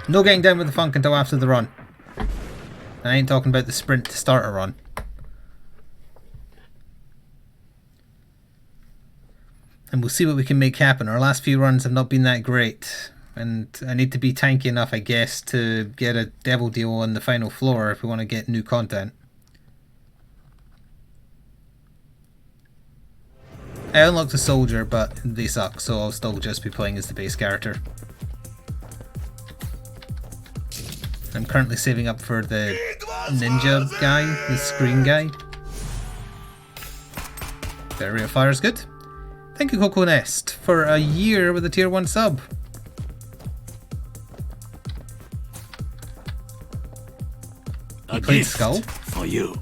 No getting down with the funk until after the run. I ain't talking about the sprint to start a run. And we'll see what we can make happen. Our last few runs have not been that great. And I need to be tanky enough, I guess, to get a devil deal on the final floor if we want to get new content. I unlocked a soldier, but they suck, so I'll still just be playing as the base character. I'm currently saving up for the ninja guy, the screen guy. Better rate of fire is good. Thank you, Coco Nest, for a year with a tier 1 sub. You played Skull? For you.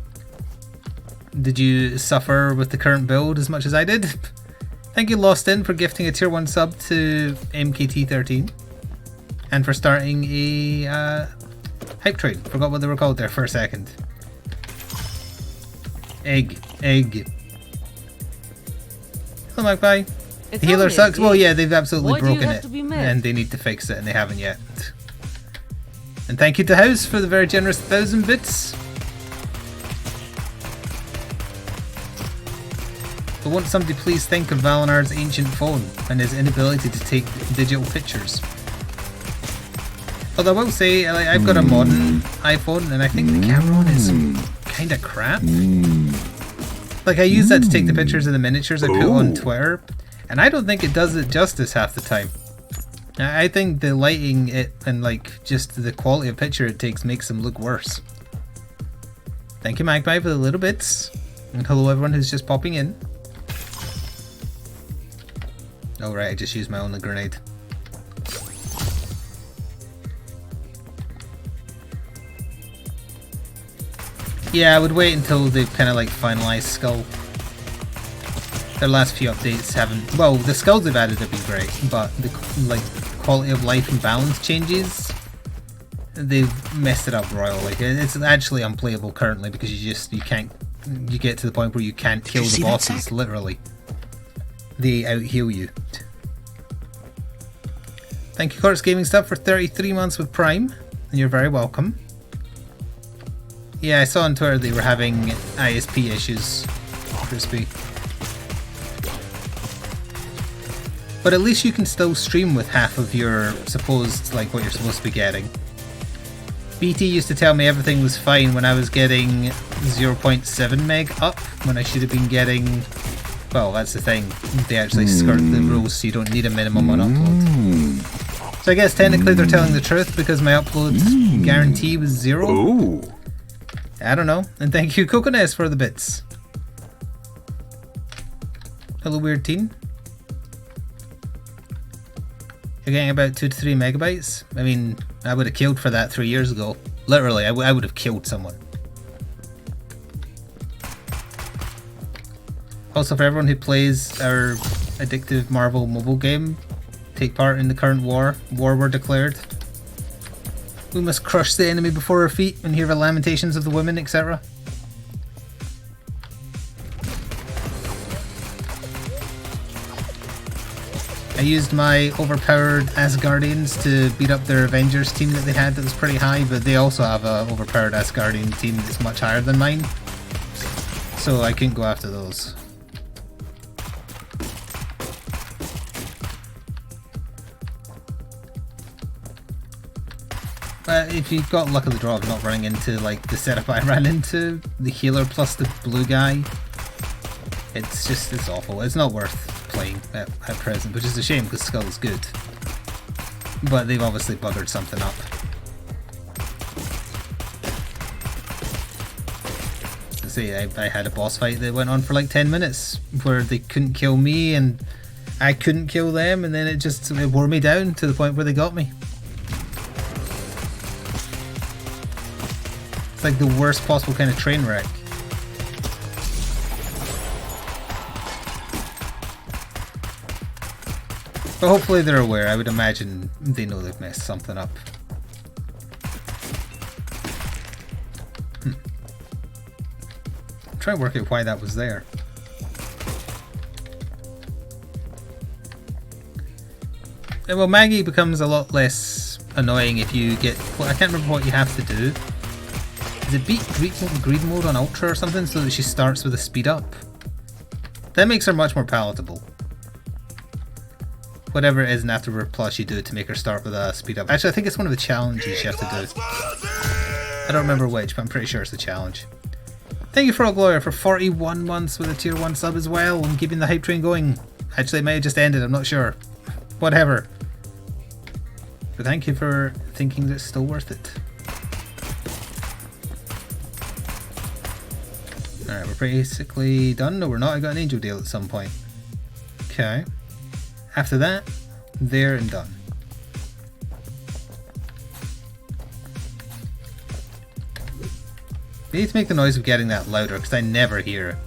Did you suffer with the current build as much as I did? Thank you, Lost In, for gifting a tier 1 sub to MKT13. And for starting a hype train. Forgot what they were called there for a second. Egg. Hello, Magpie. The healer sucks. Well, yeah, they've absolutely broken it. And they need to fix it, and they haven't yet. And thank you to House for the very generous 1,000 bits. But won't somebody please think of Valinar's ancient phone and his inability to take digital pictures? Although I will say, like, I've got a modern iPhone and I think the camera on is kinda crap. Like, I use that to take the pictures of the miniatures I put on Twitter, and I don't think it does it justice half the time. I think the lighting and like just the quality of picture it takes makes them look worse. Thank you, Magpie, for the little bits. And hello everyone who's just popping in. Oh right, I just used my only grenade. Yeah, I would wait until they kind of like finalize Skull. Their last few updates haven't... Well, the skulls they've added have been great, but the like quality of life and balance changes, they've messed it up royal. Like, it's actually unplayable currently because you can't... You get to the point where you can't kill the bosses, literally. They out-heal you. Thank you, Cortex Gaming Stuff, for 33 months with Prime, and you're very welcome. Yeah, I saw on Twitter they were having ISP issues. Crispy. But at least you can still stream with half of your supposed, like, what you're supposed to be getting. BT used to tell me everything was fine when I was getting 0.7 meg up, when I should have been getting... Well, that's the thing. They actually skirt the rules so you don't need a minimum on upload. So I guess technically they're telling the truth because my upload guarantee was 0. Ooh. I don't know. And thank you, Coconuts, for the bits. Hello, Weird Teen. You're getting about 2 to 3 megabytes? I mean, I would have killed for that 3 years ago. Literally, I would have killed someone. Also, for everyone who plays our addictive Marvel mobile game, take part in the current war. War were declared. We must crush the enemy before our feet and hear the lamentations of the women, etc. I used my overpowered Asgardians to beat up their Avengers team that they had that was pretty high, but they also have a overpowered Asgardian team that's much higher than mine. So I couldn't go after those. If you got luck of the draw of not running into like the setup I ran into, the healer plus the blue guy, it's awful. It's not worth playing at present, which is a shame because Skull is good. But they've obviously buggered something up. See, I had a boss fight that went on for like 10 minutes where they couldn't kill me and I couldn't kill them, and then it wore me down to the point where they got me. It's like the worst possible kind of train wreck. But hopefully they're aware. I would imagine they know they've messed something up. I'm trying to work out why that was there. Well, Maggie becomes a lot less annoying if you get... Well, I can't remember what you have to do. Is it beat greed mode on Ultra or something so that she starts with a speed up? That makes her much more palatable. Whatever it is in Afterward Plus you do to make her start with a speed up. Actually, I think it's one of the challenges you have to do. I don't remember which, but I'm pretty sure it's a challenge. Thank you, Frog Lawyer, for 41 months with a tier 1 sub as well and keeping the hype train going. Actually, it may have just ended, I'm not sure. Whatever. But thank you for thinking that it's still worth it. Alright, we're basically done. No, we're not. I got an angel deal at some point. Okay. After that, there and done. We need to make the noise of getting that louder because I never hear it.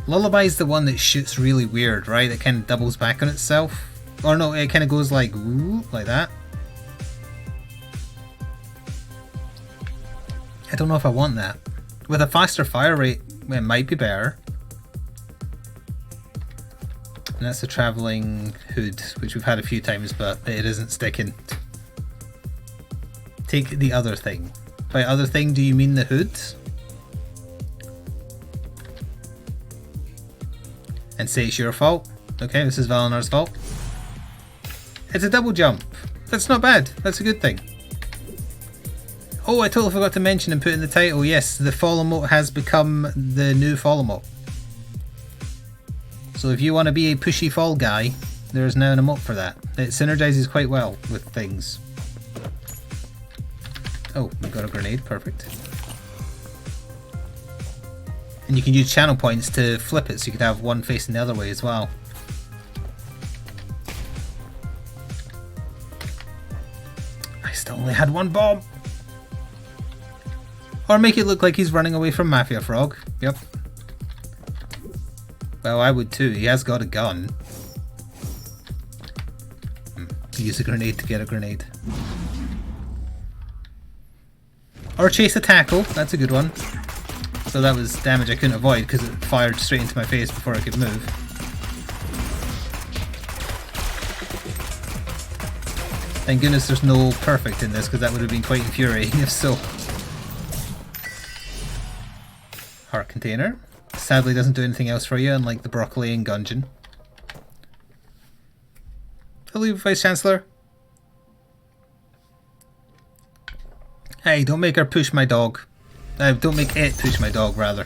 Lullaby is the one that shoots really weird, right? It kind of doubles back on itself. Or no, it kind of goes like, ooh, like that. I don't know if I want that. With a faster fire rate, it might be better. And that's the travelling hood, which we've had a few times, but it isn't sticking. Take the other thing. By other thing, do you mean the hood? And say it's your fault. Okay, this is Valinar's fault. It's a double jump. That's not bad. That's a good thing. Oh, I totally forgot to mention and put in the title. Yes, the fall emote has become the new fall emote. So if you want to be a pushy fall guy, there is now an emote for that. It synergizes quite well with things. Oh, we got a grenade, perfect. And you can use channel points to flip it so you could have one facing the other way as well. I still only had one bomb! Or make it look like he's running away from Mafia Frog. Yep. Well, I would too. He has got a gun. Use a grenade to get a grenade. Or chase a tackle. That's a good one. So that was damage I couldn't avoid because it fired straight into my face before I could move. Thank goodness there's no perfect in this because that would have been quite infuriating if so. Heart container. Sadly doesn't do anything else for you, unlike the broccoli and Gungeon. Hello, Vice Chancellor. Hey, don't make her push my dog. Don't make it push my dog, rather.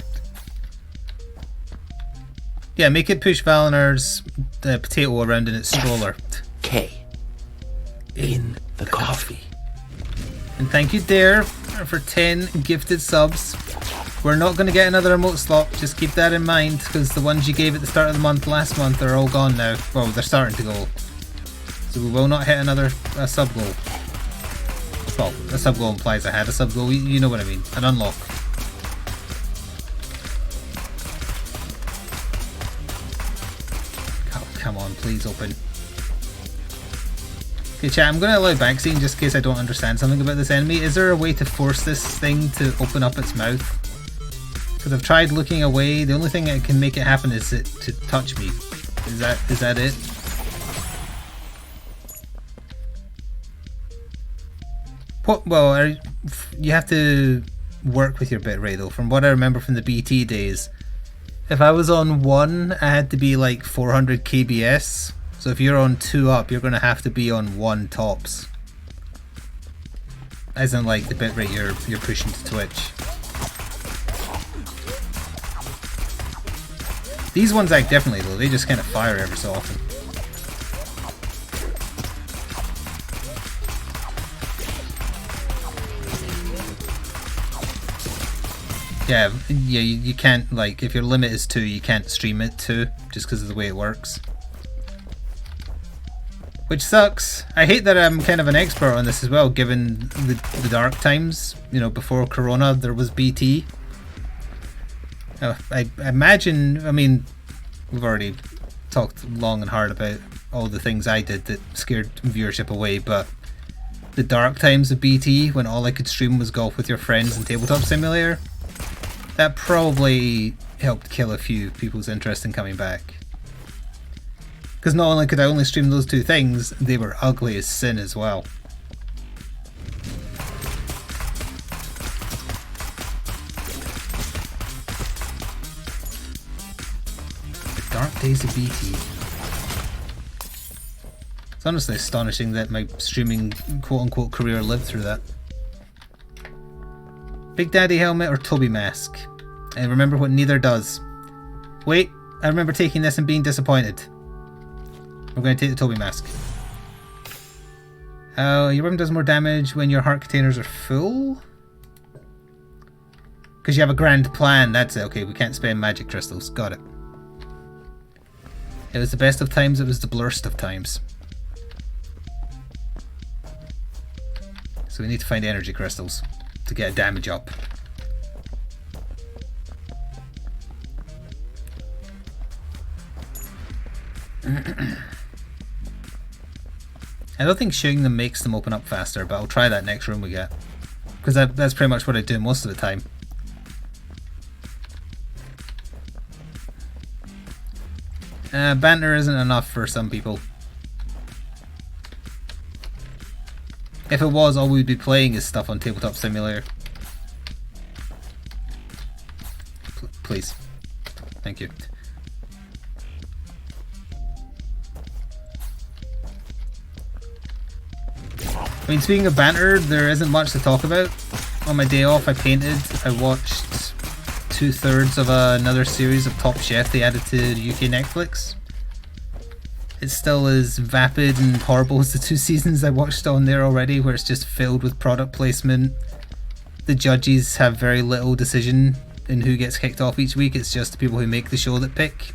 Yeah, make it push Valinar's potato around in its stroller. K. In the coffee. And thank you, Dare, for 10 gifted subs. We're not going to get another emote slot, just keep that in mind, because the ones you gave at the start of the month last month are all gone now. Well, they're starting to go. So we will not hit another sub goal. Well, a sub goal implies I had a sub goal, you know what I mean. An unlock. Oh, come on, please open. Okay, chat, I'm going to allow backseating just in case I don't understand something about this enemy. Is there a way to force this thing to open up its mouth? Because I've tried looking away. The only thing that can make it happen is it to touch me. Is that it? What? Well, you have to work with your bitrate though. From what I remember from the BT days, if I was on 1, I had to be like 400 kbs. So if you're on 2 up, you're going to have to be on 1 tops. As in like the bitrate you're pushing to Twitch. These ones act differently though, they just kind of fire every so often. Yeah, you can't, like, if your limit is 2, you can't stream it 2, just because of the way it works. Which sucks. I hate that I'm kind of an expert on this as well, given the dark times. You know, before Corona, there was BT. I imagine, I mean, we've already talked long and hard about all the things I did that scared viewership away, but the dark times of BT, when all I could stream was Golf with Your Friends and Tabletop Simulator, that probably helped kill a few people's interest in coming back. Because not only could I only stream those two things, they were ugly as sin as well. The dark days of BT. It's honestly astonishing that my streaming quote-unquote career lived through that. Big Daddy helmet or Toby mask? And remember what neither does. Wait, I remember taking this and being disappointed. We're going to take the Toby mask. Your weapon does more damage when your heart containers are full? Because you have a grand plan, that's it. Okay, we can't spend magic crystals. Got it. It was the best of times, it was the blurst of times. So we need to find energy crystals to get a damage up. I don't think shooting them makes them open up faster, but I'll try that next room we get. Because that's pretty much what I do most of the time. Banter isn't enough for some people. If it was, all we'd be playing is stuff on Tabletop Simulator. Please. Thank you. I mean, speaking of banter, there isn't much to talk about. On my day off, I painted. I watched 2/3 of another series of Top Chef they added to UK Netflix. It's still as vapid and horrible as the 2 seasons I watched on there already, where it's just filled with product placement. The judges have very little decision in who gets kicked off each week. It's just the people who make the show that pick.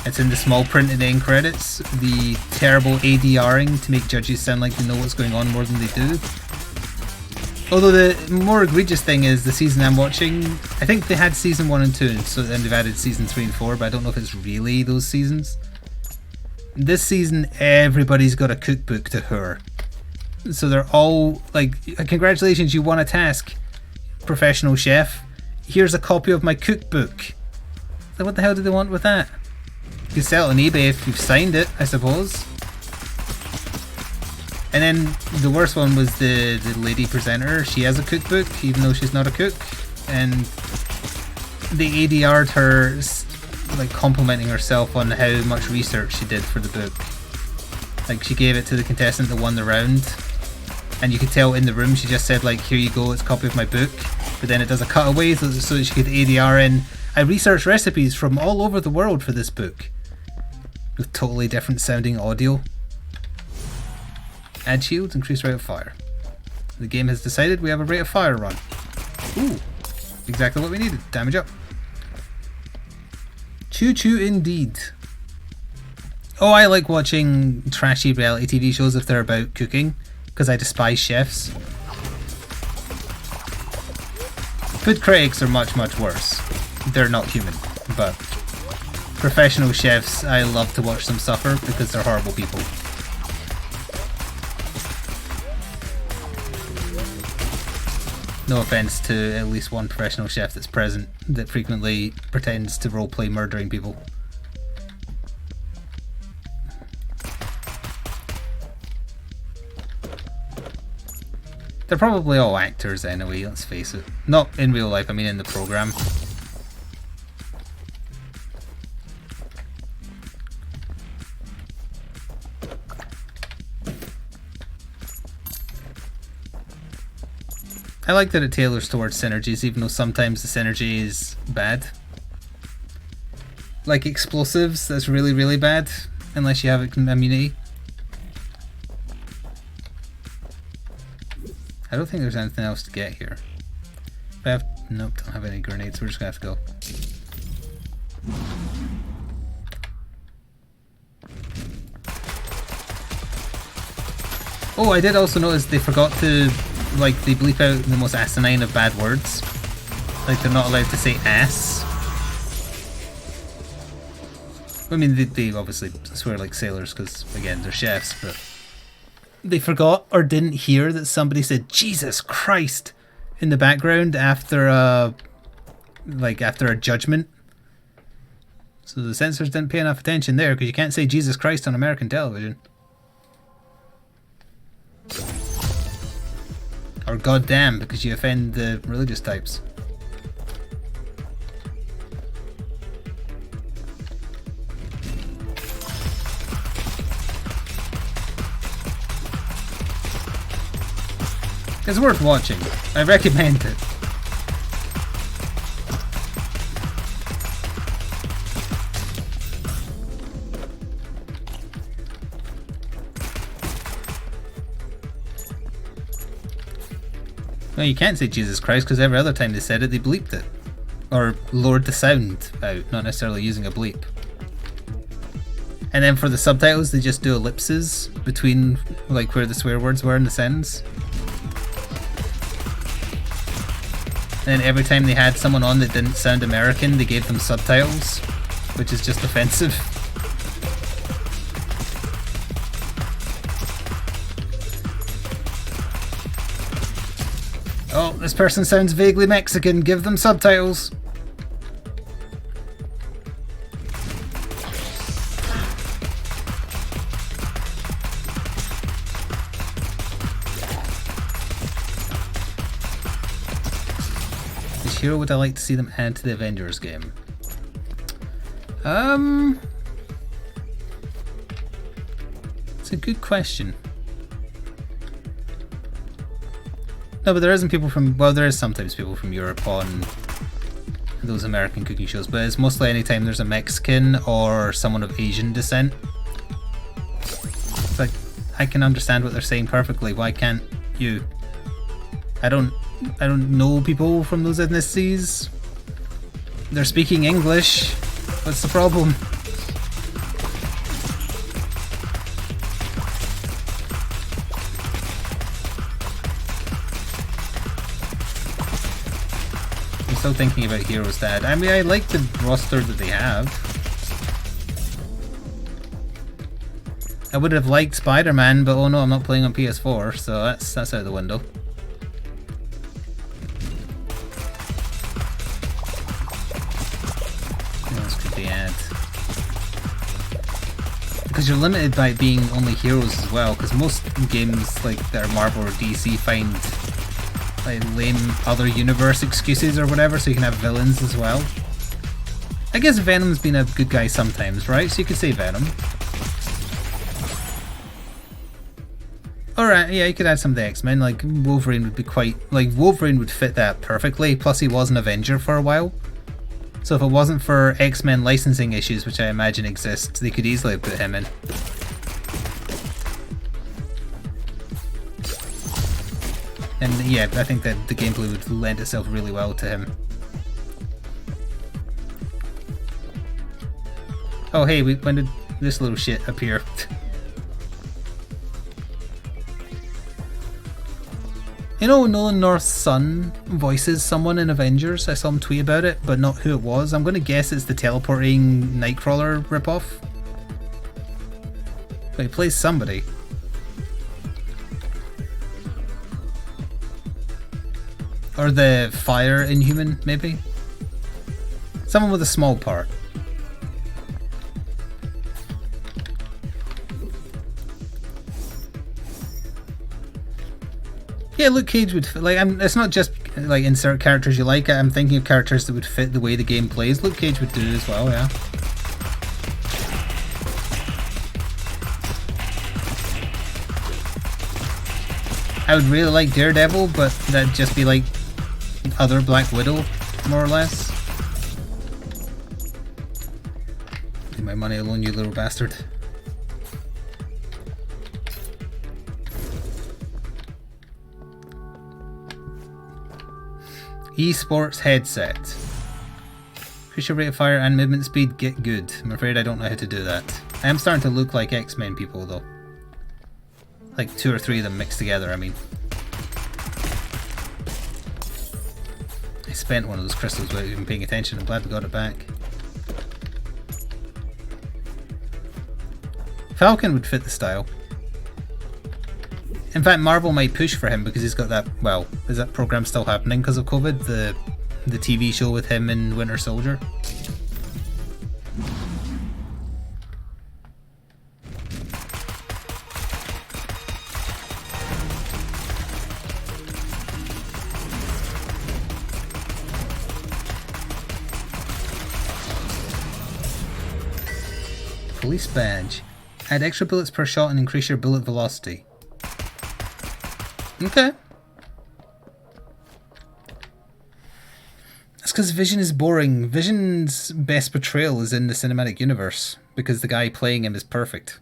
It's in the small print in the end credits. The terrible ADRing to make judges sound like they know what's going on more than they do. Although the more egregious thing is the season I'm watching, I think they had season 1 and 2, and so then they've added season 3 and 4, but I don't know if it's really those seasons. This season, everybody's got a cookbook to her. So they're all like, congratulations, you won a task, professional chef. Here's a copy of my cookbook. So what the hell do they want with that? You can sell it on eBay if you've signed it, I suppose. And then the worst one was the lady presenter. She has a cookbook, even though she's not a cook. And they ADR'd her, like, complimenting herself on how much research she did for the book. Like, she gave it to the contestant that won the round. And you could tell in the room she just said, like, here you go, it's a copy of my book. But then it does a cutaway so that she could ADR in, I researched recipes from all over the world for this book. With totally different sounding audio. Add shields, increase rate of fire. The game has decided we have a rate of fire run. Ooh, exactly what we needed. Damage up. Choo choo indeed. Oh, I like watching trashy reality TV shows if they're about cooking, because I despise chefs. Food critics are much, much worse. They're not human, but professional chefs, I love to watch them suffer because they're horrible people. No offense to at least one professional chef that's present that frequently pretends to roleplay murdering people. They're probably all actors anyway, let's face it. Not in real life, I mean in the program. I like that it tailors towards synergies, even though sometimes the synergy is bad. Like explosives, that's really, really bad, unless you have immunity. I don't think there's anything else to get here. Nope, don't have any grenades, we're just gonna have to go. Oh, I did also notice they forgot to, like, they bleep out the most asinine of bad words. Like, they're not allowed to say ass. I mean, they obviously swear like sailors because, again, they're chefs, but they forgot or didn't hear that somebody said Jesus Christ in the background after a judgment. So the censors didn't pay enough attention there, because you can't say Jesus Christ on American television. Or goddamn, because you offend the religious types. It's worth watching. I recommend it. No, you can't say Jesus Christ because every other time they said it, they bleeped it. Or lowered the sound out, not necessarily using a bleep. And then for the subtitles, they just do ellipses between like where the swear words were in the sentence. And then every time they had someone on that didn't sound American, they gave them subtitles, which is just offensive. Oh, this person sounds vaguely Mexican, give them subtitles. Which hero would I like to see them add to the Avengers game? It's a good question. No, but there isn't people from, well, there is sometimes people from Europe on those American cooking shows, but it's mostly anytime there's a Mexican or someone of Asian descent. It's like, I can understand what they're saying perfectly, why can't you? I don't know people from those ethnicities. They're speaking English. What's the problem? I'm still thinking about Heroes Dad. I mean, I like the roster that they have. I would have liked Spider-Man, but oh no, I'm not playing on PS4, so that's out of the window. What else could they add? Because you're limited by it being only heroes as well, because most games like that are Marvel or DC find like lame other universe excuses or whatever, so you can have villains as well. I guess Venom's been a good guy sometimes, right? So you could say Venom. Alright, yeah, you could add some of the X-Men, like Wolverine would be quite, like Wolverine would fit that perfectly, plus he was an Avenger for a while. So if it wasn't for X-Men licensing issues, which I imagine exist, they could easily have put him in. And yeah, I think that the gameplay would lend itself really well to him. Oh hey, when did this little shit appear? You know, Nolan North's son voices someone in Avengers. I saw him tweet about it, but not who it was. I'm going to guess it's the teleporting Nightcrawler ripoff. But he plays somebody. Or the Fire Inhuman, maybe? Someone with a small part. Yeah, Luke Cage would fit, like, it's not just like insert characters you like. I'm thinking of characters that would fit the way the game plays. Luke Cage would do it as well, yeah. I would really like Daredevil, but that'd just be like other Black Widow, more or less. Leave my money alone, you little bastard. Esports headset. Increase your rate of fire and movement speed, get good. I'm afraid I don't know how to do that. I am starting to look like X-Men people though. Like 2 or 3 of them mixed together, I mean. I spent one of those crystals without even paying attention. I'm glad we got it back. Falcon would fit the style. In fact, Marvel might push for him because he's got that, well, is that program still happening because of COVID? The TV show with him and Winter Soldier? police badge. Add extra bullets per shot and increase your bullet velocity. Okay. That's because Vision is boring. Vision's best portrayal is in the cinematic universe, because the guy playing him is perfect.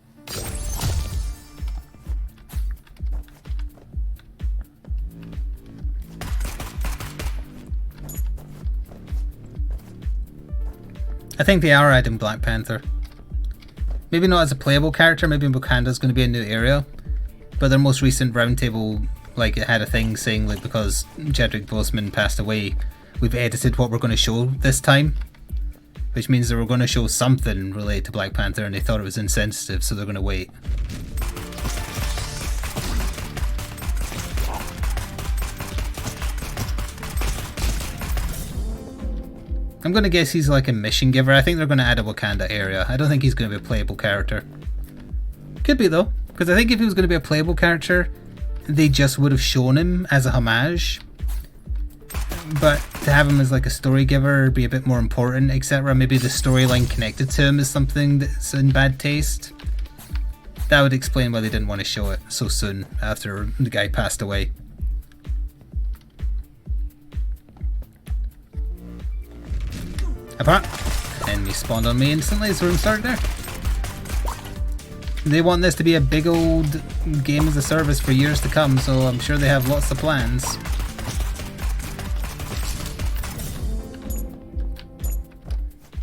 I think they are adding Black Panther. Maybe not as a playable character, maybe Wakanda's going to be a new area, but their most recent roundtable, like, it had a thing saying, like, because Chadwick Boseman passed away, we've edited what we're going to show this time, which means that we're going to show something related to Black Panther, and they thought it was insensitive, so they're going to wait. I'm going to guess he's like a mission giver. I think they're going to add a Wakanda area. I don't think he's going to be a playable character. Could be though, because I think if he was going to be a playable character, they just would have shown him as a homage. But to have him as like a story giver, be a bit more important, etc. Maybe the storyline connected to him is something that's in bad taste. That would explain why they didn't want to show it so soon after the guy passed away. Apart, enemy spawned on me instantly as the room started there. They want this to be a big old game as a service for years to come, so I'm sure they have lots of plans.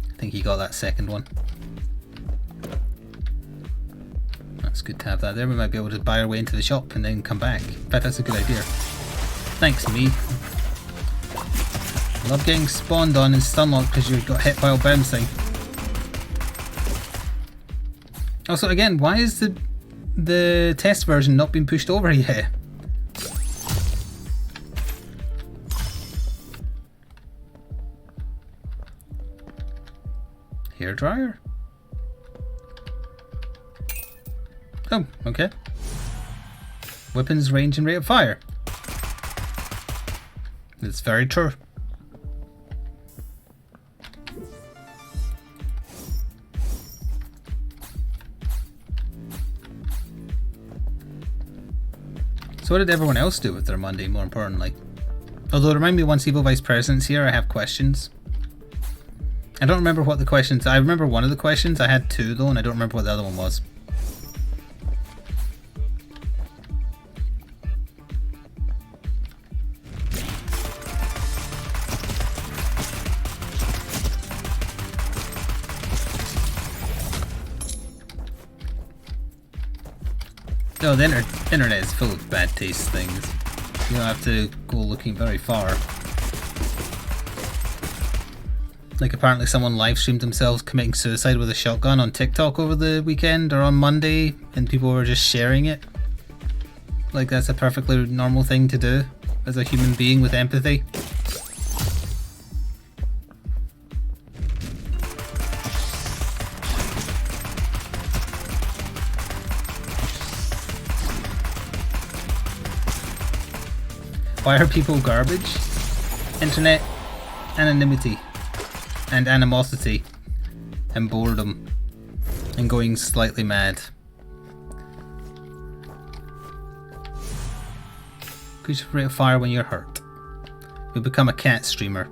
I think he got that second one. That's good to have that there. We might be able to buy our way into the shop and then come back. In fact, that's a good idea. Thanks, me. Love getting spawned on and stunlocked because you got hit while bouncing. Also, again, why is the test version not being pushed over yet? Hairdryer? Oh, okay. Weapons, range, and rate of fire. It's very true. So what did everyone else do with their Monday, more importantly? Although, remind me, once Evil Vice President's here, I have questions. I don't remember what the questions... I remember one of the questions. I had two, though, and I don't remember what the other one was. No, the internet is full of bad taste things. You don't have to go looking very far. Like, apparently someone live streamed themselves committing suicide with a shotgun on TikTok over the weekend or on Monday, and people were just sharing it. Like, that's a perfectly normal thing to do as a human being with empathy. Why are people garbage? Internet anonymity and animosity and boredom and going slightly mad. Increase rate of fire when you're hurt. You'll become a cat streamer.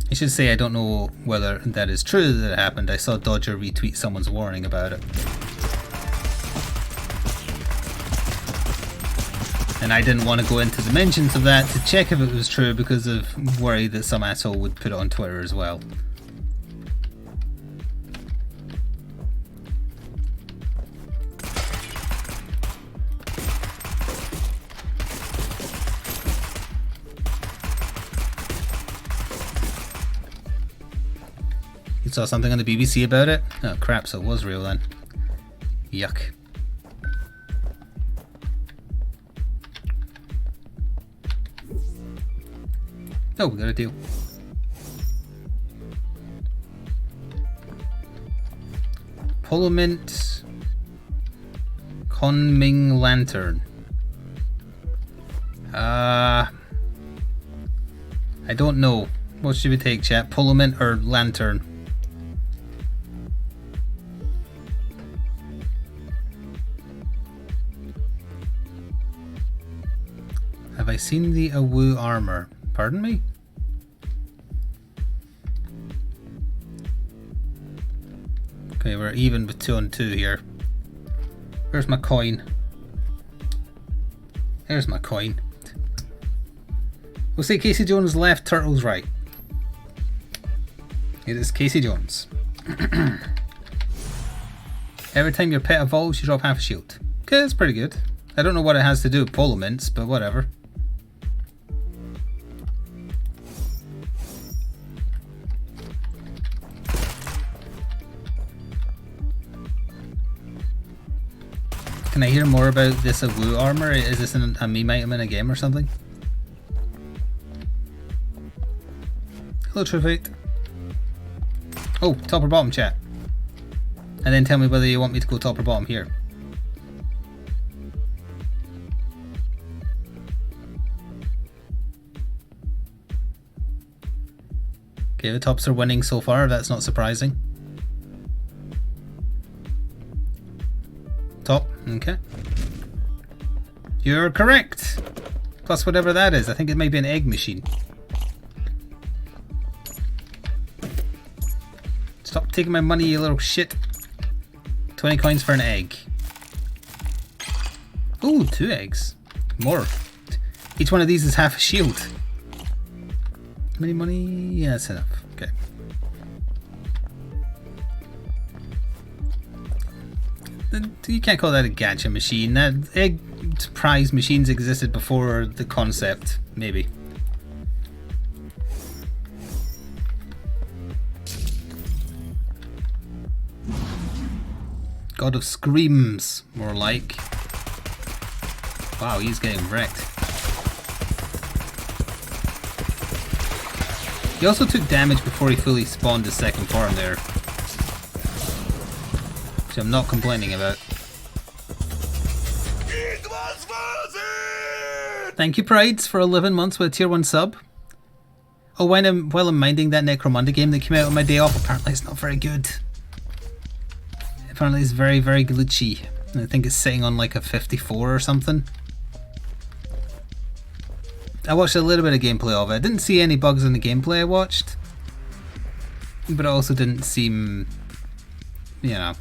I should say I don't know whether that is true that it happened. I saw Dodger retweet someone's warning about it. And I didn't want to go into the mentions of that to check if it was true because of worry that some asshole would put it on Twitter as well. You saw something on the BBC about it? Oh crap, so it was real then. Yuck. Oh, we got a deal. Polo Mint Conming Lantern. I don't know. What should we take, chat? Pullament or lantern? Have I seen the Awu armor? Pardon me? Okay, we're even with 2 on 2 here. Where's my coin? There's my coin. We'll say Casey Jones left, Turtles right. It is Casey Jones. Every time your pet evolves, you drop half a shield. Okay, that's pretty good. I don't know what it has to do with Polaments, but whatever. Can I hear more about this Awu armor? Is this a meme item in a game or something? Hello, Trifate. Oh, top or bottom, chat. And then tell me whether you want me to go top or bottom here. Okay, the tops are winning so far, that's not surprising. Top, okay. You're correct! Plus whatever that is, I think it might be an egg machine. Stop taking my money, you little shit. 20 coins for an egg. Ooh, 2 eggs. More. Each one of these is half a shield. How many money? Yeah, that's enough. Okay. You can't call that a gacha machine. That egg prize machines existed before the concept, maybe. God of Screams, more like. Wow, he's getting wrecked. He also took damage before he fully spawned his second form there. Which I'm not complaining about. It was worth it! Thank you, Prides, for 11 months with a tier 1 sub. Oh, while I'm minding that Necromunda game that came out on my day off, apparently it's not very good. Apparently it's very, very glitchy. I think it's sitting on like a 54 or something. I watched a little bit of gameplay of it. I didn't see any bugs in the gameplay I watched. But it also didn't seem, you know.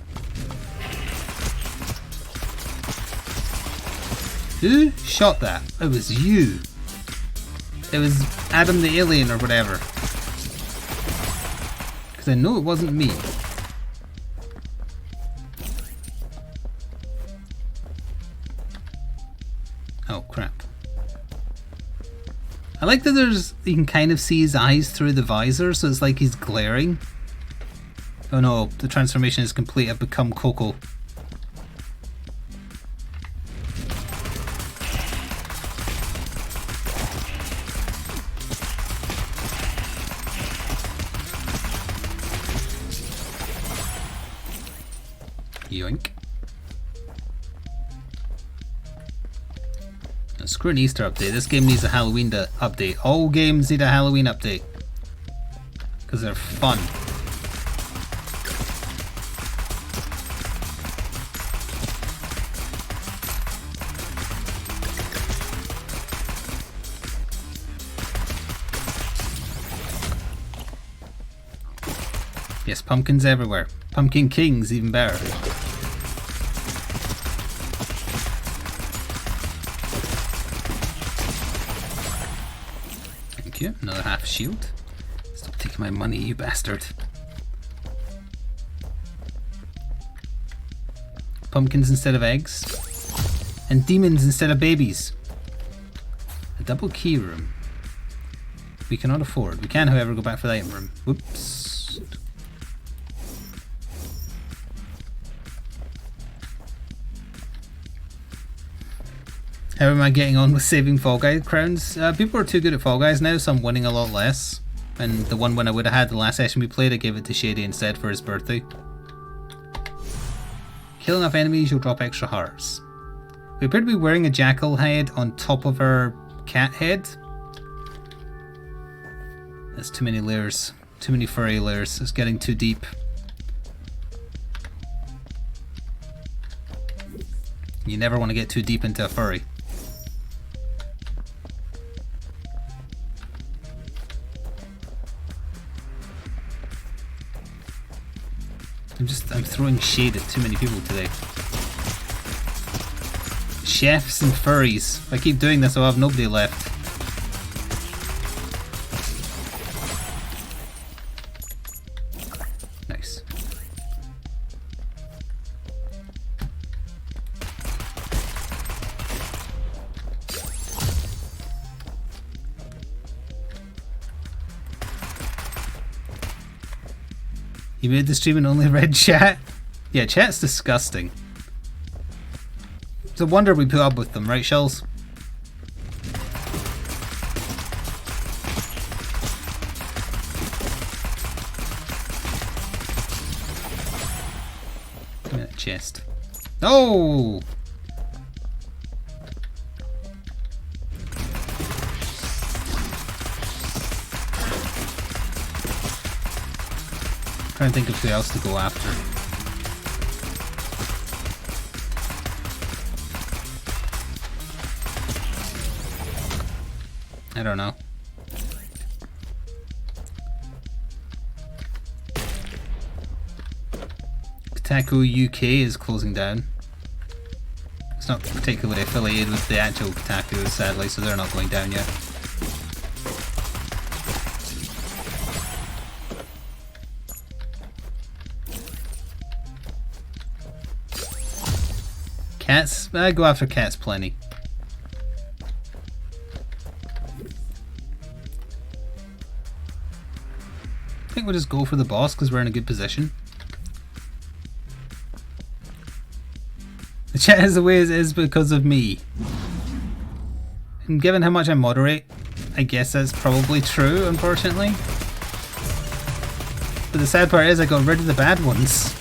Who shot that? It was you. It was Adam the Alien or whatever. Because I know it wasn't me. Oh crap. I like that you can kind of see his eyes through the visor, so it's like he's glaring. Oh no, the transformation is complete, I've become Coco. Yoink. Screw an Easter update, this game needs a Halloween update. All games need a Halloween update. Because they're fun. Yes, pumpkins everywhere. Pumpkin Kings even better. Thank you. Another half shield. Stop taking my money, you bastard. Pumpkins instead of eggs. And demons instead of babies. A double key room. We cannot afford. We can, however, go back for the item room. Whoops. How am I getting on with saving Fall Guys crowns? People are too good at Fall Guys now, so I'm winning a lot less. And the one win I would have had the last session we played, I gave it to Shady instead for his birthday. Kill enough enemies, you'll drop extra hearts. We appear to be wearing a jackal head on top of our cat head. That's too many layers. Too many furry layers. It's getting too deep. You never want to get too deep into a furry. I'm throwing shade at too many people today. Chefs and furries. If I keep doing this, I'll have nobody left. Nice. You made the stream and only read chat? Yeah, chat's disgusting. It's a wonder we put up with them, right, Shells? Give me that chest. Oh! Trying to think of who else to go after. I don't know. Kotaku UK is closing down. It's not particularly affiliated with the actual Kotaku, sadly, so they're not going down yet. Cats? I go after cats plenty. I think we'll just go for the boss because we're in a good position. The chat is the way it is because of me. And given how much I moderate, I guess that's probably true, unfortunately. But the sad part is I got rid of the bad ones.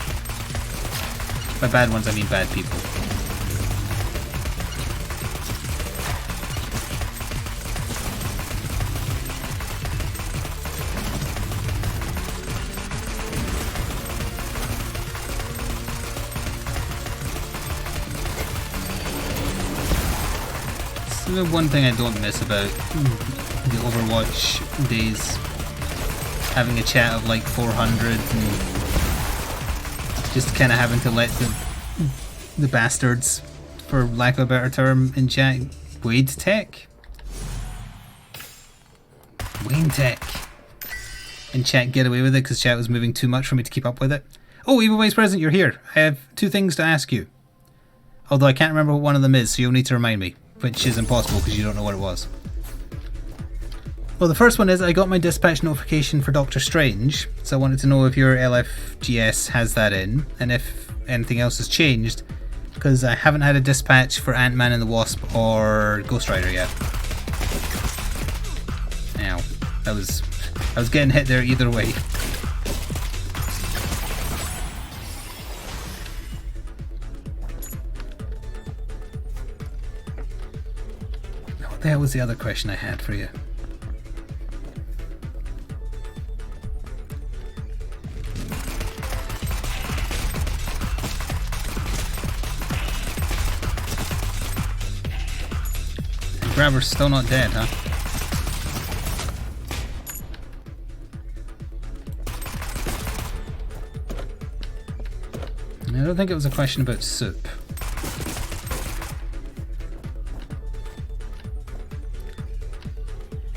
By bad ones I mean bad people. The one thing I don't miss about the Overwatch days, having a chat of like 400 and just kind of having to let the bastards, for lack of a better term, in chat, Wayne Tech in chat get away with it because chat was moving too much for me to keep up with it. Oh, Evil Vice President, you're here. I have two things to ask you. Although I can't remember what one of them is, so you'll need to remind me. Which is impossible because you don't know what it was. Well, the first one is I got my dispatch notification for Doctor Strange, so I wanted to know if your LFGS has that in, and if anything else has changed, because I haven't had a dispatch for Ant-Man and the Wasp or Ghost Rider yet. Ow. I was getting hit there either way. That was the other question I had for you. Grabber's still not dead, huh? I don't think it was a question about soup.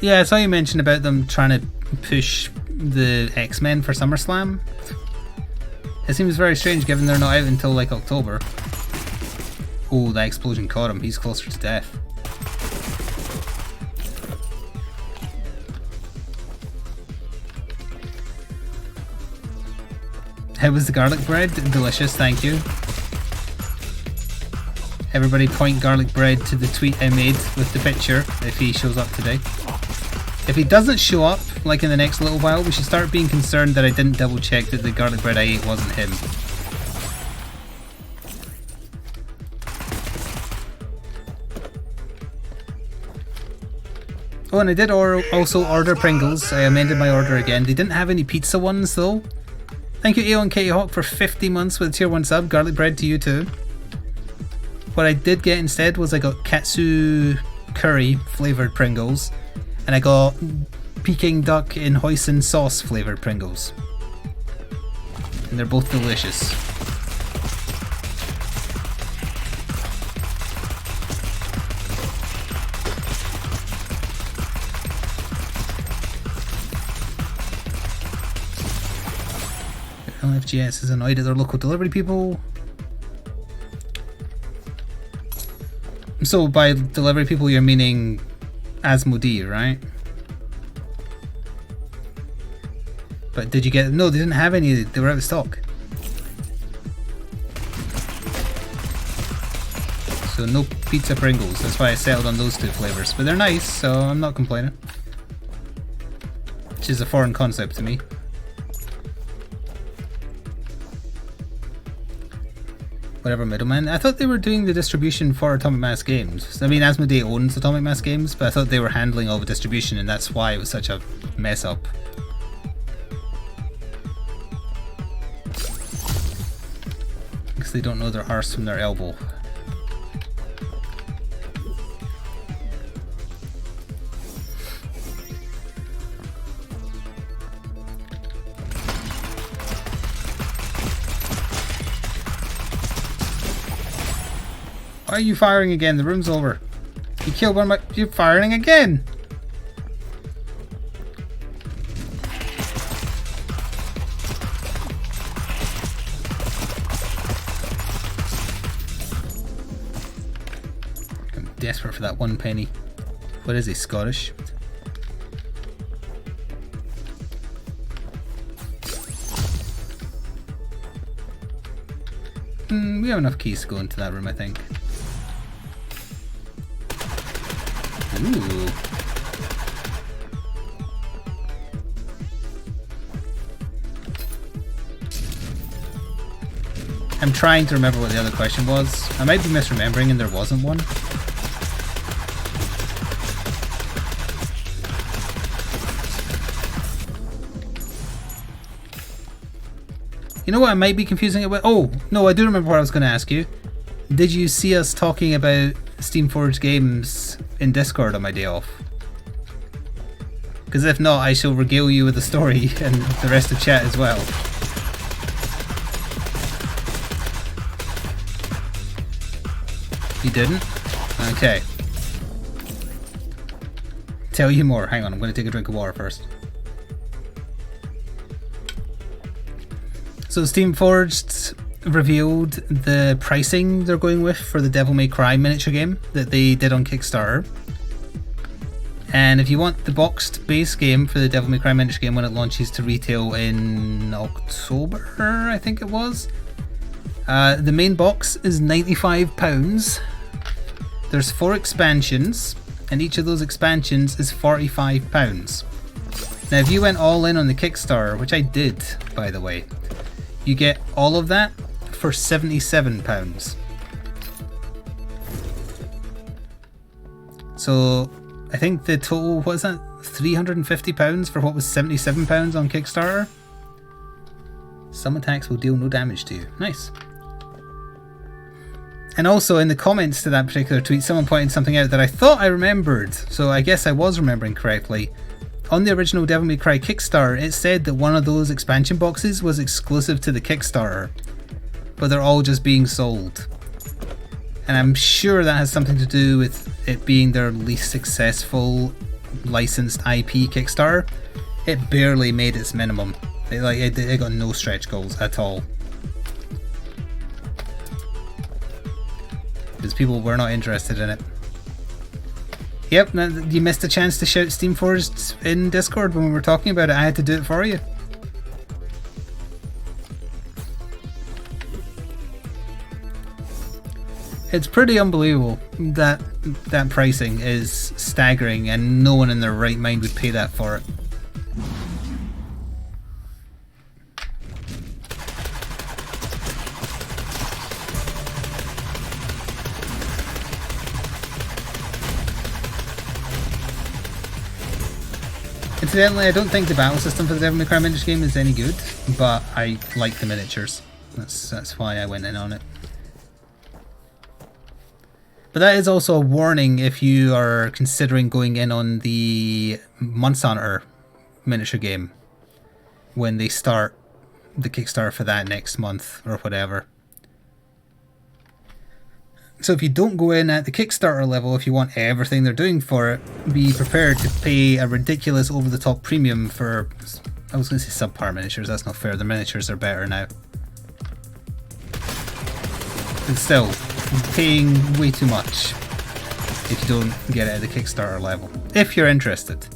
Yeah, I saw you mention about them trying to push the X-Men for SummerSlam. It seems very strange given they're not out until like October. Oh, that explosion caught him. He's closer to death. How was the garlic bread? Delicious, thank you. Everybody point garlic bread to the tweet I made with the picture if he shows up today. If he doesn't show up, like in the next little while, we should start being concerned that I didn't double check that the garlic bread I ate wasn't him. Oh, and I did also order Pringles. I amended my order again. They didn't have any pizza ones though. Thank you, Aeon K Hawk, for 50 months with a tier 1 sub. Garlic bread to you too. What I did get instead was I got katsu curry flavoured Pringles. And I got Peking duck in hoisin sauce flavoured Pringles. And they're both delicious. LFGS is annoyed at their local delivery people. So by delivery people you're meaning Asmodee, right? But did you get... No, they didn't have any. They were out of stock. So no pizza Pringles. That's why I settled on those two flavours. But they're nice, so I'm not complaining. Which is a foreign concept to me. Whatever, middleman. I thought they were doing the distribution for Atomic Mass Games. I mean, Asmodee owns Atomic Mass Games, but I thought they were handling all the distribution, and that's why it was such a mess up. Because they don't know their arse from their elbow. Why are you firing again? The room's over. You killed one of my... You're firing again! I'm desperate for that 1 penny. What is he, Scottish? We have enough keys to go into that room, I think. Ooh. I'm trying to remember what the other question was. I might be misremembering and there wasn't one. You know what I might be confusing it with? Oh, no, I do remember what I was going to ask you. Did you see us talking about Steamforged games in Discord on my day off? Because if not, I shall regale you with the story and the rest of chat as well. You didn't? Okay. Tell you more. Hang on, I'm going to take a drink of water first. So Steamforged revealed the pricing they're going with for the Devil May Cry miniature game that they did on Kickstarter. And if you want the boxed base game for the Devil May Cry miniature game when it launches to retail in October, I think it was, the main box is £95. There's 4 expansions, and each of those expansions is £45. Now if you went all in on the Kickstarter, which I did by the way, you get all of that for £77. So I think the total, what was that, £350 for what was £77 on Kickstarter? Some attacks will deal no damage to you. Nice. And also in the comments to that particular tweet, someone pointed something out that I thought I remembered, so I guess I was remembering correctly. On the original Devil May Cry Kickstarter, it said that one of those expansion boxes was exclusive to the Kickstarter, but they're all just being sold. And I'm sure that has something to do with it being their least successful licensed IP Kickstarter. It barely made its minimum. It got no stretch goals at all. Because people were not interested in it. Yep, you missed a chance to shout Steamforged in Discord when we were talking about it. I had to do it for you. It's pretty unbelievable that that pricing is staggering and no one in their right mind would pay that for it. Incidentally, I don't think the battle system for the Devil May Cry miniature game is any good, but I like the miniatures. That's why I went in on it. But that is also a warning if you are considering going in on the Monster Hunter miniature game when they start the Kickstarter for that next month or whatever. So if you don't go in at the Kickstarter level, if you want everything they're doing for it, be prepared to pay a ridiculous over-the-top premium for, I was going to say subpar miniatures, that's not fair, the miniatures are better now. But still, paying way too much if you don't get it at the Kickstarter level, if you're interested.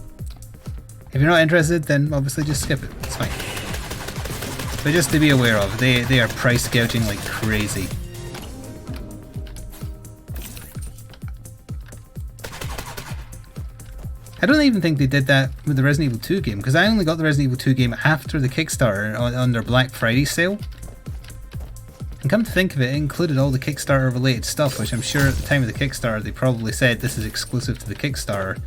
If you're not interested, then obviously just skip it, it's fine. But just to be aware of, they are price gouging like crazy. I don't even think they did that with the Resident Evil 2 game, because I only got the Resident Evil 2 game after the Kickstarter on their Black Friday sale. And come to think of it, it included all the Kickstarter related stuff, which I'm sure at the time of the Kickstarter they probably said this is exclusive to the Kickstarter.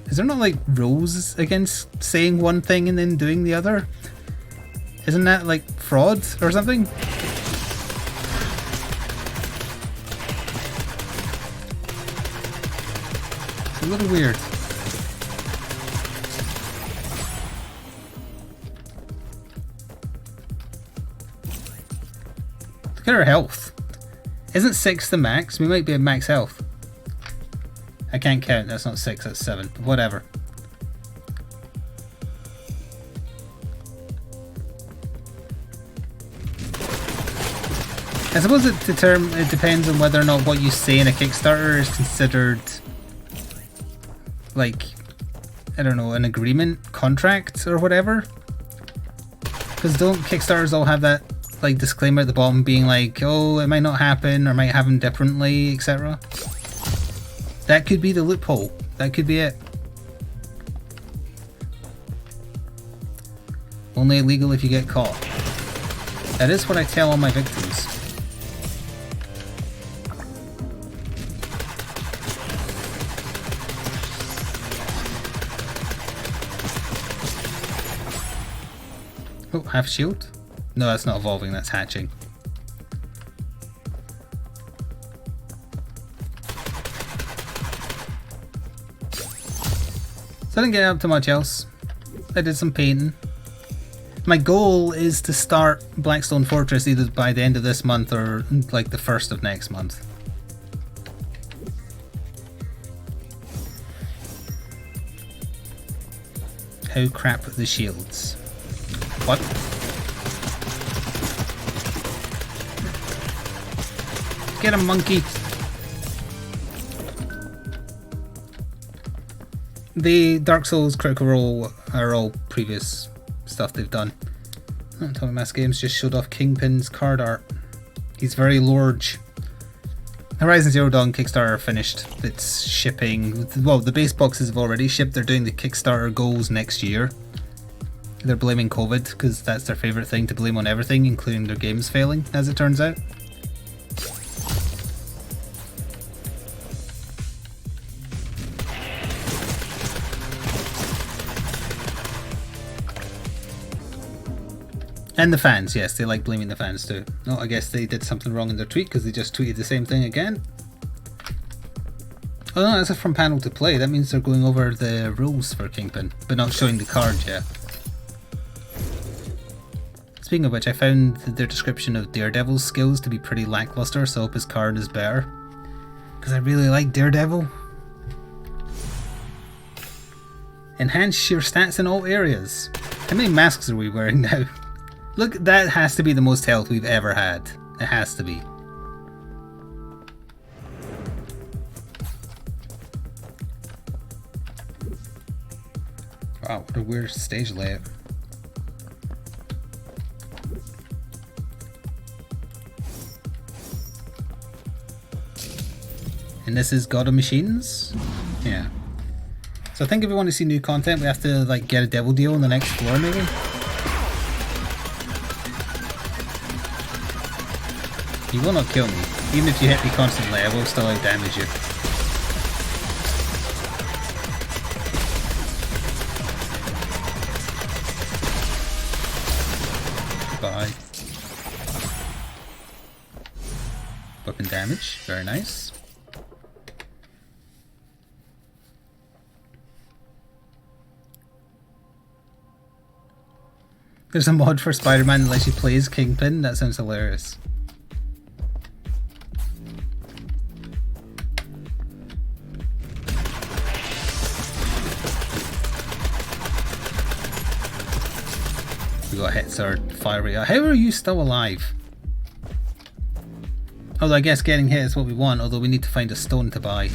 Is there not like rules against saying one thing and then doing the other? Isn't that like fraud or something? It's a little weird. Look at her health. Isn't 6 the max? We might be at max health. I can't count, that's not 6, that's 7. But whatever. I suppose it depends on whether or not what you say in a Kickstarter is considered, like, I don't know, an agreement, contract, or whatever. Because don't Kickstarters all have that, like, disclaimer at the bottom being like, oh, it might not happen, or might happen differently, etc. That could be the loophole. That could be it. Only illegal if you get caught. That is what I tell all my victims. Oh, half shield? No, that's not evolving, that's hatching. So I didn't get up to much else. I did some painting. My goal is to start Blackstone Fortress either by the end of this month or like the 1st of next month. How crap the shields. What? Get him, monkey! The Dark Souls Critical Role are all previous stuff they've done. Atomic Mass Games just showed off Kingpin's card art. He's very large. Horizon Zero Dawn Kickstarter finished its shipping. Well, the base boxes have already shipped. They're doing the Kickstarter goals next year. They're blaming COVID because that's their favourite thing to blame on everything, including their games failing, as it turns out. And the fans, yes, they like blaming the fans too. Oh, I guess they did something wrong in their tweet because they just tweeted the same thing again. Oh no, that's from panel to play. That means they're going over the rules for Kingpin, but not showing the card yet. Speaking of which, I found their description of Daredevil's skills to be pretty lackluster, so I hope his card is better. Because I really like Daredevil. Enhance your stats in all areas. How many masks are we wearing now? Look, that has to be the most health we've ever had. It has to be. Wow, what a weird stage layout. And this is God of Machines? Yeah. So I think if we want to see new content, we have to like get a devil deal on the next floor maybe? You will not kill me. Even if you hit me constantly, I will still out damage you. buy. Weapon damage, very nice. There's a mod for Spider-Man that lets you play as Kingpin. That sounds hilarious. We got hits our fire rate. How are you still alive? Although I guess getting hit is what we want, although we need to find a stone to buy.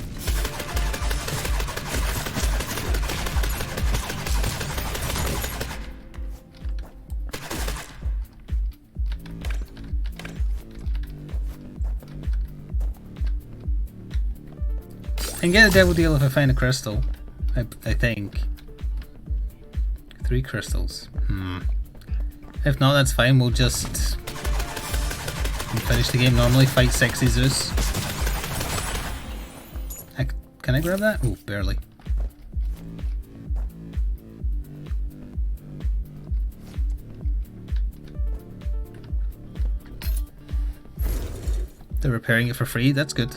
I can get a devil deal if I find a crystal. I think. 3 crystals. If not, that's fine. We'll just finish the game normally. Fight Sexy Zeus. Can I grab that? Oh, barely. They're repairing it for free. That's good.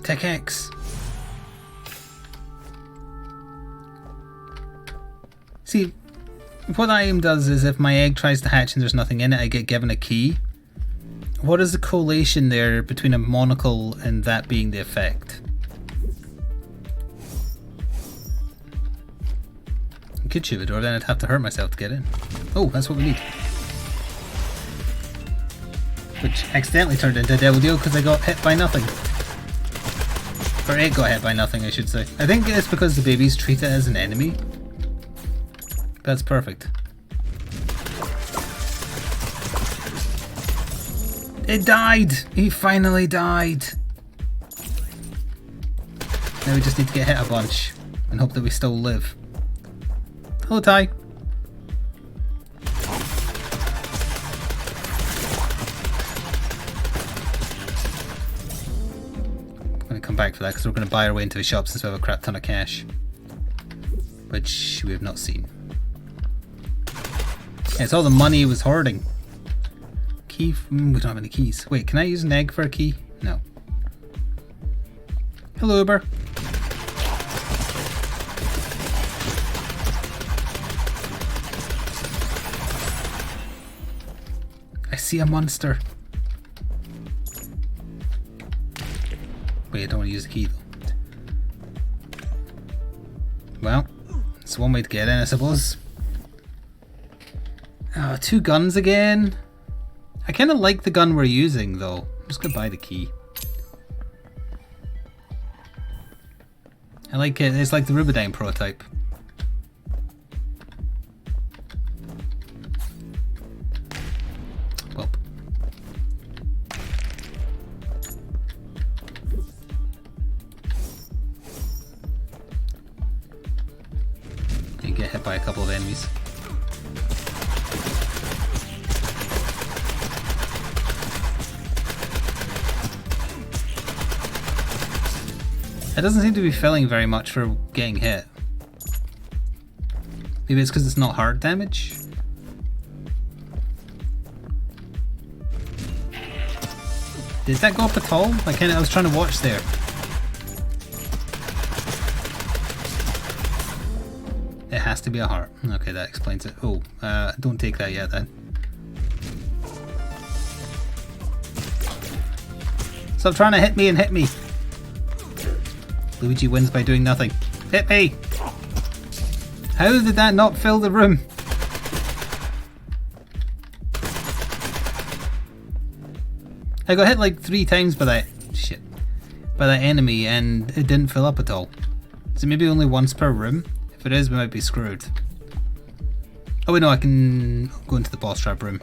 Tech X. See, what that item does is if my egg tries to hatch and there's nothing in it, I get given a key. What is the correlation there between a monocle and that being the effect? I could shoot the door, then I'd have to hurt myself to get in. Oh, that's what we need. Which accidentally turned into a devil deal because I got hit by nothing. Or it got hit by nothing, I should say. I think it's because the babies treat it as an enemy. That's perfect. It died! He finally died! Now we just need to get hit a bunch and hope that we still live. Hello, Ty. I'm going to come back for that because we're going to buy our way into the shop since we have a crap ton of cash. Which we have not seen. Yeah, it's all the money he was hoarding. Key? We don't have any keys. Wait, can I use an egg for a key? No. Hello, Uber. I see a monster. Wait, I don't want to use the key though. Well, it's one way to get in, I suppose. Oh, 2 guns again. I kind of like the gun we're using though. I'm just gonna buy the key. I like it. It's like the Rubidyne prototype. Well. You get hit by a couple of enemies. It doesn't seem to be filling very much for getting hit. Maybe it's because it's not hard damage? Did that go up at all? I was trying to watch there. It has to be a heart. Okay, that explains it. Oh, don't take that yet then. Stop trying to hit me and hit me. Luigi wins by doing nothing. Hit me! How did that not fill the room? I got hit like 3 times by that by that enemy and it didn't fill up at all. Is it maybe only once per room? If it is, we might be screwed. Oh wait, no, I can go into the boss trap room.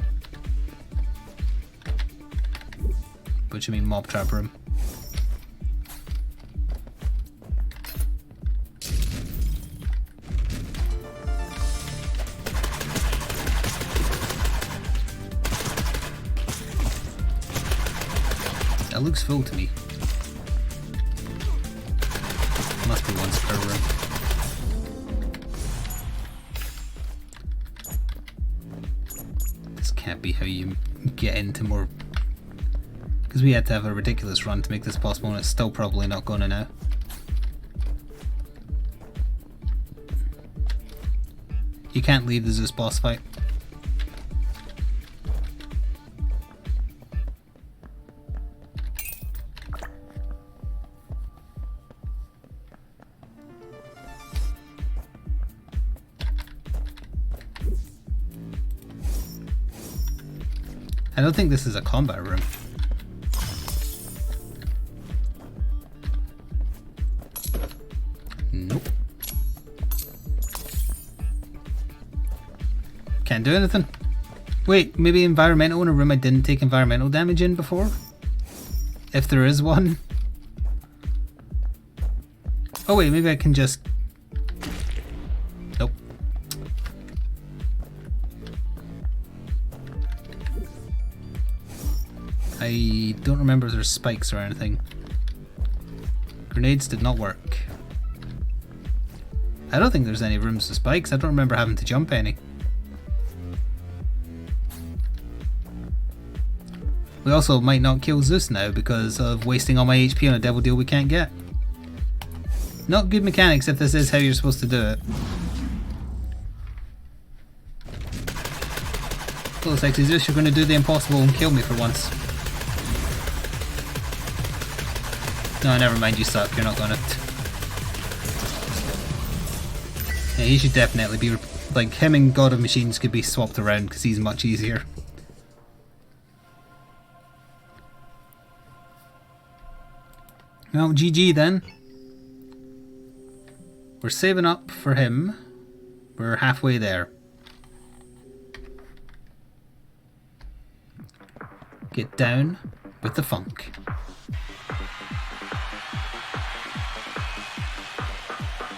What you mean mob trap room? That looks full to me. Must be once per room. This can't be how you get into more... Because we had to have a ridiculous run to make this possible, and it's still probably not going to now. You can't leave the Zeus boss fight. I don't think this is a combat room. Nope. Can't do anything. Wait, maybe environmental in a room I didn't take environmental damage in before? If there is one. Oh wait, maybe I can just... Nope. I don't remember if there's spikes or anything. Grenades did not work. I don't think there's any rooms with spikes. I don't remember having to jump any. We also might not kill Zeus now because of wasting all my HP on a devil deal we can't get. Not good mechanics if this is how you're supposed to do it. Hello sexy Zeus, you're going to do the impossible and kill me for once. No, never mind, you suck, you're not gonna. Yeah, he should definitely be, like, him and God of Machines could be swapped around because he's much easier. Well, GG then. We're saving up for him. We're halfway there. Get down with the funk.